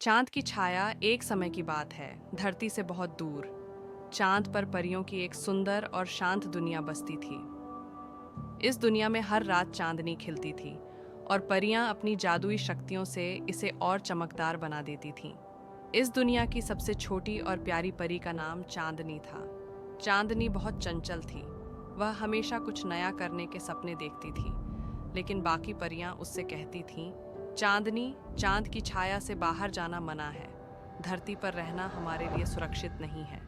चांद की छाया एक समय की बात है, धरती से बहुत दूर। चांद पर परियों की एक सुंदर और शांत दुनिया बसती थी। इस दुनिया में हर रात चांदनी खिलती थी और परियां अपनी जादुई शक्तियों से इसे और चमकदार बना देती थीं। इस दुनिया की सबसे छोटी और प्यारी परी का नाम चांदनी था। चांदनी बहुत चंचल थी। वह हमेशा कुछ नया करने के सपने देखती थी, लेकिन बाकी परियां उससे कहती थीं, चांदनी, चांद की छाया से बाहर जाना मना है। धरती पर रहना हमारे लिए सुरक्षित नहीं है।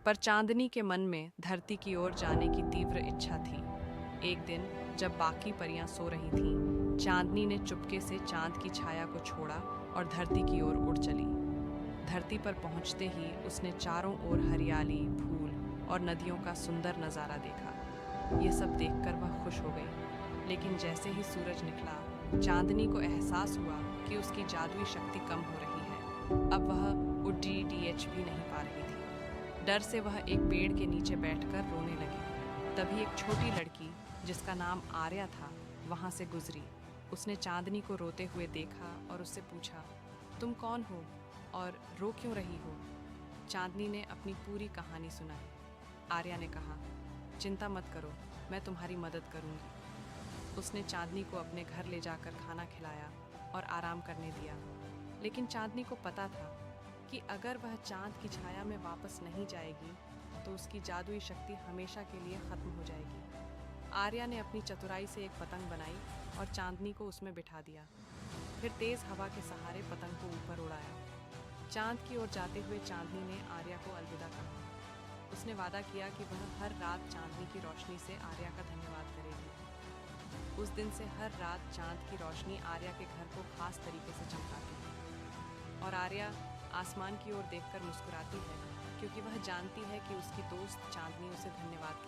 पर चांदनी के मन में धरती की ओर जाने की तीव्र इच्छा थी। एक दिन जब बाकी परियां सो रही थीं, चांदनी ने चुपके से चांद की छाया को छोड़ा और धरती की ओर उड़ चली। धरती पर पहुंचते ही उसने चारों ओर हरियाली, फूल और नदियों का सुंदर नज़ारा देखा। ये सब देखकर वह खुश हो गई। लेकिन जैसे ही सूरज निकला, चांदनी को एहसास हुआ कि उसकी जादुई शक्ति कम हो रही है। अब वह उड्डी डीएच भी नहीं पा रही थी। डर से वह एक पेड़ के नीचे बैठकर रोने लगी। तभी एक छोटी लड़की, जिसका नाम आर्या था, वहां से गुजरी। उसने चांदनी को रोते हुए देखा और उससे पूछा, तुम कौन हो और रो क्यों रही हो? चांदनी ने अपनी पूरी कहानी सुनाई। आर्या ने कहा, चिंता मत करो, मैं तुम्हारी मदद करूंगी। उसने चांदनी को अपने घर ले जाकर खाना खिलाया और आराम करने दिया। लेकिन चांदनी को पता था कि अगर वह चांद की छाया में वापस नहीं जाएगी तो उसकी जादुई शक्ति हमेशा के लिए खत्म हो जाएगी। आर्या ने अपनी चतुराई से एक पतंग बनाई और चांदनी को उसमें बिठा दिया। फिर तेज हवा के सहारे पतंग को ऊपर उड़ाया। चांद की ओर जाते हुए चांदनी ने आर्या को अलविदा कहा। उसने वादा किया कि वह हर रात चांदनी की रोशनी से आर्या का धन्यवाद करेगी। उस दिन से हर रात चांद की रोशनी आर्या के घर को खास तरीके से चमकाती है और आर्या आसमान की ओर देखकर मुस्कुराती है, क्योंकि वह जानती है कि उसकी दोस्त चांदनी उसे धन्यवाद